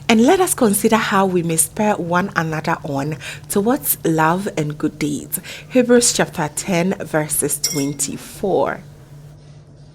And let us consider how we may spur one another on towards love and good deeds. Hebrews chapter 10 verses 24.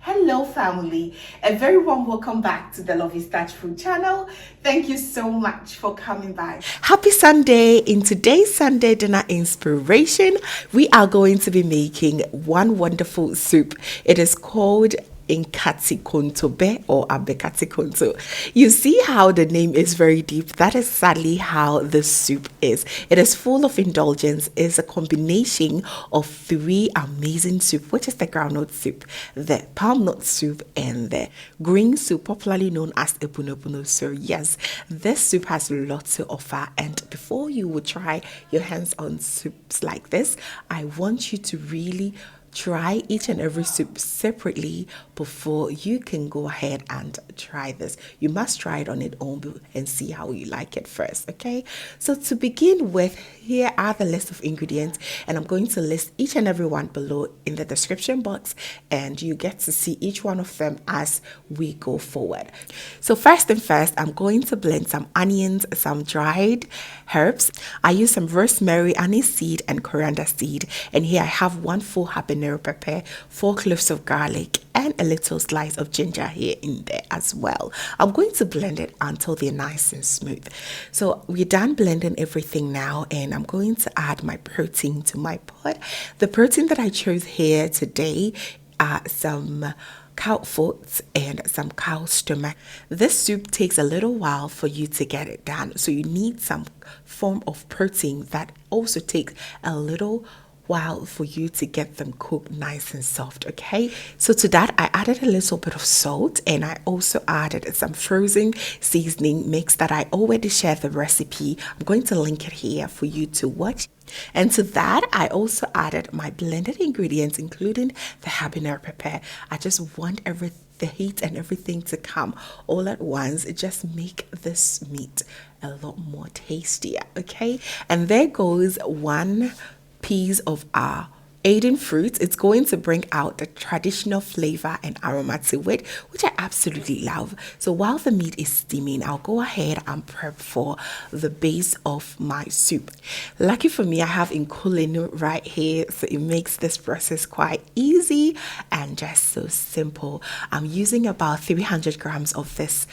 Hello family, a very warm welcome back to the Lovystouch food channel. Thank you so much for coming by. Happy Sunday. In today's Sunday dinner inspiration, we are going to be making one wonderful soup. It is called Nkate konto or Abɛ Nkate. You see how the name is very deep. That is sadly how the soup is. It is full of indulgence. It's a combination of three amazing soup, which is the groundnut soup, the palmnut soup, and the green soup, popularly known as epuno. So yes, this soup has a lot to offer. And before you would try your hands on soups like this, I want you to really try each and every soup separately before you can go ahead and try this. You must try it on its own and see how you like it first, okay? So to begin with, here are the list of ingredients, and I'm going to list each and every one below in the description box, and you get to see each one of them as we go forward. So first and first, I'm going to blend some onions, some dried herbs. I use some rosemary, anise seed, and coriander seed, and here I have 1 full habanero pepper, 4 cloves of garlic, and a little slice of ginger here in there as well. I'm going to blend it until they're nice and smooth. So we're done blending everything now, and I'm going to add my protein to my pot. The protein that I chose here today are some cow foot and some cow stomach. This soup takes a little while for you to get it done, so you need some form of protein that also takes a little while for you to get them cooked nice and soft. Okay, so to that I added a little bit of salt, and I also added some frozen seasoning mix that I already shared the recipe. I'm going to link it here for you to watch. And to that I also added my blended ingredients, including the habanero pepper. I just want the heat and everything to come all at once. It just make this meat a lot more tastier. Okay, and there goes 1 piece of our Aden fruit. It's going to bring out the traditional flavor and aroma to it, which I absolutely love. So while the meat is steaming, I'll go ahead and prep for the base of my soup. Lucky for me, I have Nkonto right here, so it makes this process quite easy and just so simple. I'm using about 300 grams of this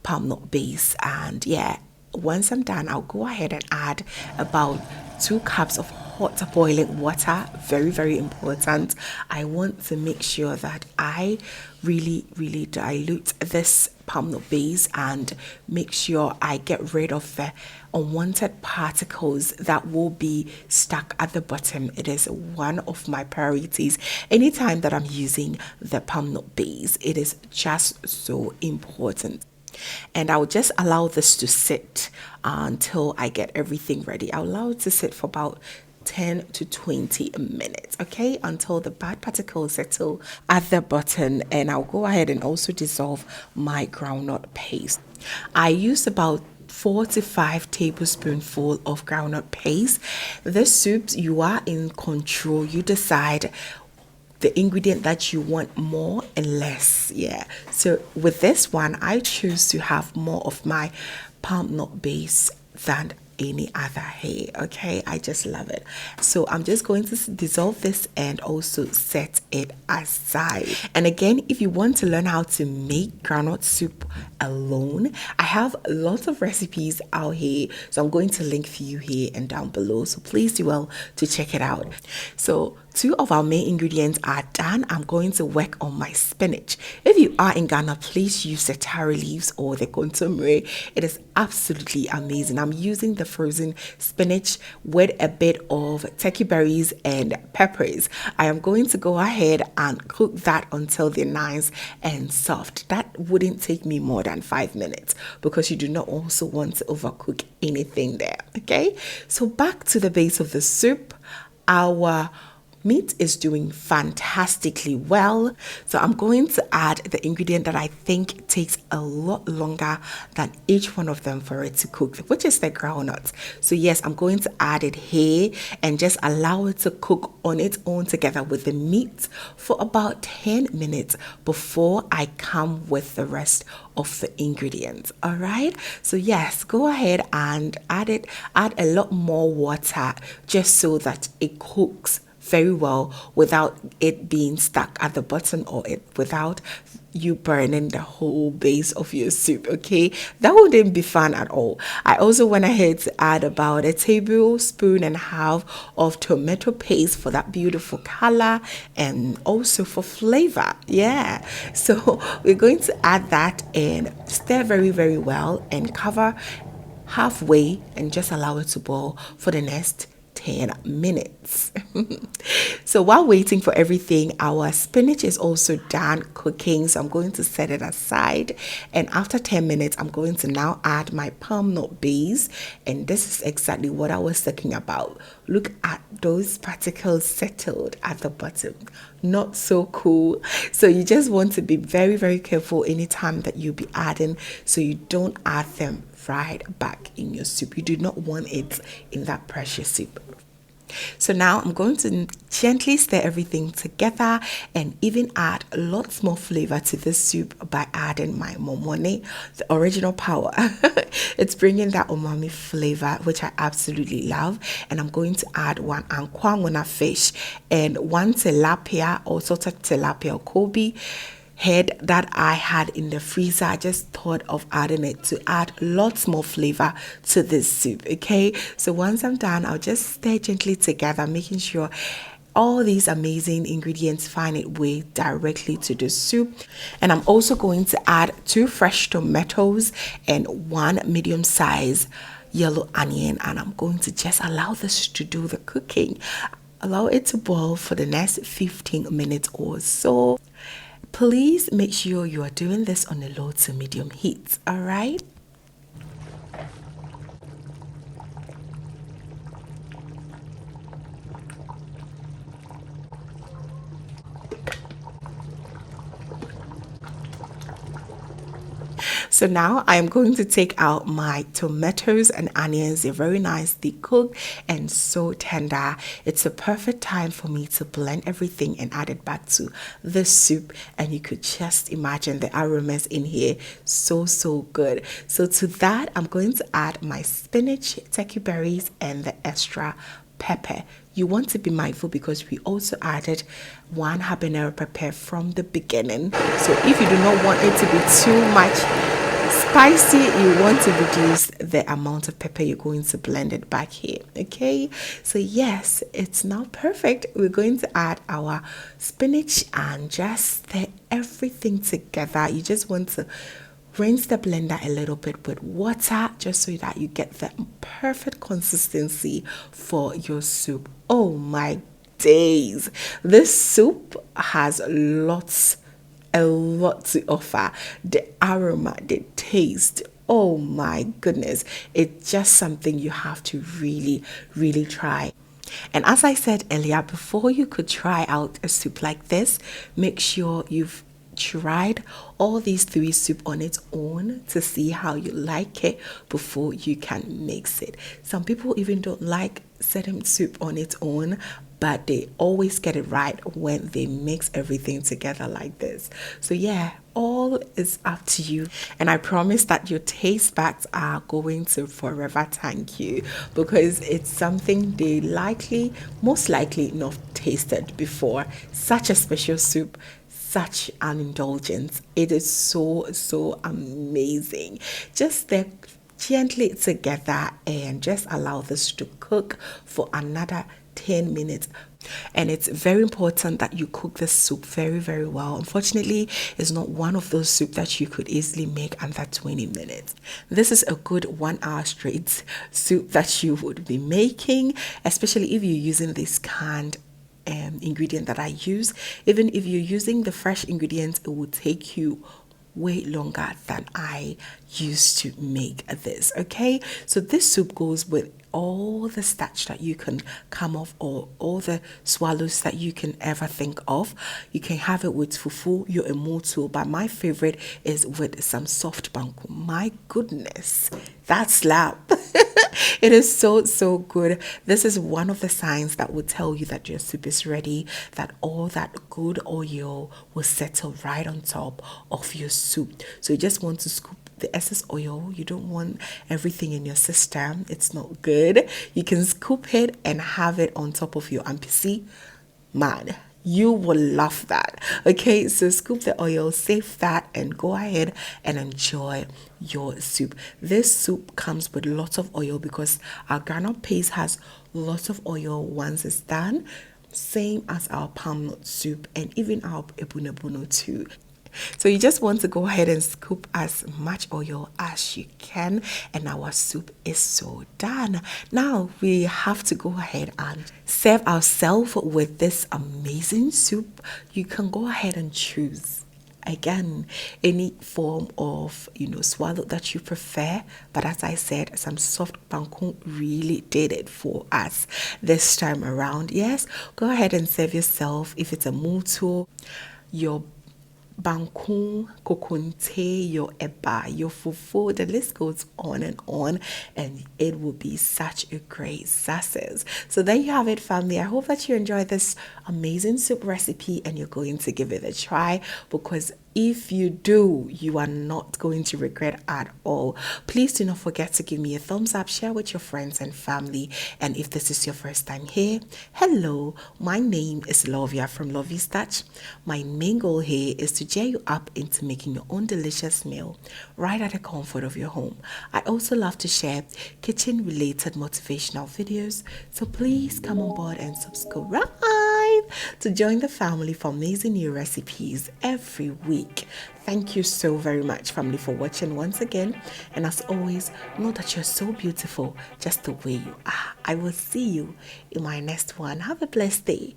palmnut base, and yeah, once I'm done, I'll go ahead and add about 2 cups of hot boiling water. Very important. I want to make sure that I really dilute this palmnut base and make sure I get rid of the unwanted particles that will be stuck at the bottom. It is one of my priorities anytime that I'm using the palmnut base. It is just so important. And I'll just allow this to sit until I get everything ready. I'll allow it to sit for about 10 to 20 minutes, okay, until the bad particles settle at the bottom. And I'll go ahead and also dissolve my groundnut paste. I used about 4 to 5 tablespoonfuls of groundnut paste. This soup, you are in control. You decide the ingredient that you want more and less. Yeah, so with this one I choose to have more of my palmnut base than any other here. Okay, I just love it. So I'm just going to dissolve this and also set it aside. And again, if you want to learn how to make groundnut soup alone, I have lots of recipes out here, so I'm going to link for you here and down below, so please do well to check it out. So 2 of our main ingredients are done. I'm going to work on my spinach. If you are in Ghana, please use the Taro leaves or the konto. It is absolutely amazing. I'm using the frozen spinach with a bit of turkey berries and peppers. I am going to go ahead and cook that until they're nice and soft. That wouldn't take me more than 5 minutes because you do not also want to overcook anything there. Okay, so back to the base of the soup. Our Meat is doing fantastically well, so I'm going to add the ingredient that I think takes a lot longer than each one of them for it to cook, which is the groundnut. So yes, I'm going to add it here and just allow it to cook on its own together with the meat for about 10 minutes before I come with the rest of the ingredients. All right, so yes, go ahead and add a lot more water just so that it cooks very well without it being stuck at the bottom or without you burning the whole base of your soup. Okay, that wouldn't be fun at all. I also went ahead to add about a tablespoon and a half of tomato paste for that beautiful color and also for flavor. Yeah, so we're going to add that and stir very well and cover halfway and just allow it to boil for the next 10 minutes. So while waiting for everything, our spinach is also done cooking, so I'm going to set it aside, and after 10 minutes I'm going to now add my palmnut base, and this is exactly what I was talking about. Look at those particles settled at the bottom. Not so cool. So you just want to be very careful anytime that you'll be adding, so you don't add them right back in your soup. You do not want it in that precious soup. So now I'm going to gently stir everything together and even add lots more flavor to this soup by adding my momone, the original power. It's bringing that umami flavor, which I absolutely love. And I'm going to add one ankwanguna fish and one tilapia or salted tilapia or Kobe head that I had in the freezer. I just thought of adding it to add lots more flavor to this soup. Okay, so once I'm done, I'll just stir gently together, making sure all these amazing ingredients find its way directly to the soup. And I'm also going to add 2 fresh tomatoes and 1 medium-sized yellow onion, and I'm going to just allow this to do the cooking. Allow it to boil for the next 15 minutes or so. Please make sure you are doing this on a low to medium heat, all right? So now I am going to take out my tomatoes and onions. They're very nicely cooked and so tender. It's a perfect time for me to blend everything and add it back to the soup. And you could just imagine the aromas in here. So good. So to that, I'm going to add my spinach, turkey berries, and the extra pepper. You want to be mindful because we also added 1 habanero pepper from the beginning. So if you do not want it to be too much spicy, you want to reduce the amount of pepper you're going to blend it back here. Okay, so yes, it's now perfect. We're going to add our spinach and just stir everything together. You just want to rinse the blender a little bit with water just so that you get the perfect consistency for your soup. Oh my days, this soup has a lot to offer. The aroma, the taste, oh my goodness, it's just something you have to really try. And as I said earlier, before you could try out a soup like this, make sure you've tried all these 3 soup on its own to see how you like it before you can mix it. Some people even don't like certain soup on its own, but they always get it right when they mix everything together like this. So yeah, all is up to you, and I promise that your taste buds are going to forever thank you, because it's something they most likely not tasted before. Such a special soup, such an indulgence. It is so amazing. Just stir gently together and just allow this to cook for another 10 minutes. And it's very important that you cook this soup very well. Unfortunately, it's not one of those soup that you could easily make under 20 minutes. This is a good 1 hour straight soup that you would be making, especially if you're using this canned ingredient that I use. Even if you're using the fresh ingredients, it will take you way longer than I used to make this. Okay, so this soup goes with all the starch that you can come off, or all the swallows that you can ever think of. You can have it with fufu, your emoto, but my favorite is with some soft banku. My goodness, that slap. It is so good. This is one of the signs that will tell you that your soup is ready, that all that good oil will settle right on top of your soup. So you just want to scoop the excess oil. You don't want everything in your system. It's not good. You can scoop it and have it on top of your ampisi. Man, you will love that. Okay, so scoop the oil, save that, and go ahead and enjoy your soup. This soup comes with lots of oil because our groundnut paste has lots of oil once it's done, same as our palmnut soup and even our ebunebuno too. So you just want to go ahead and scoop as much oil as you can, and our soup is so done. Now we have to go ahead and serve ourselves with this amazing soup. You can go ahead and choose again any form of swallow that you prefer, but as I said, some soft banku really did it for us this time around. Yes, go ahead and serve yourself. If it's a mutu, your banku, kokunte, your eba, your fufu, the list goes on, and it will be such a great success. So there you have it, family. I hope that you enjoyed this amazing soup recipe and you're going to give it a try, because if you do, you are not going to regret at all. Please do not forget to give me a thumbs up, share with your friends and family. And if this is your first time here, hello, my name is Lovia from Lovystouch. My main goal here is to cheer you up into making your own delicious meal right at the comfort of your home. I also love to share kitchen related motivational videos, so please come on board and subscribe to join the family for amazing new recipes every week. Thank you so very much, family, for watching once again. And as always, know that you're so beautiful just the way you are. I will see you in my next one. Have a blessed day.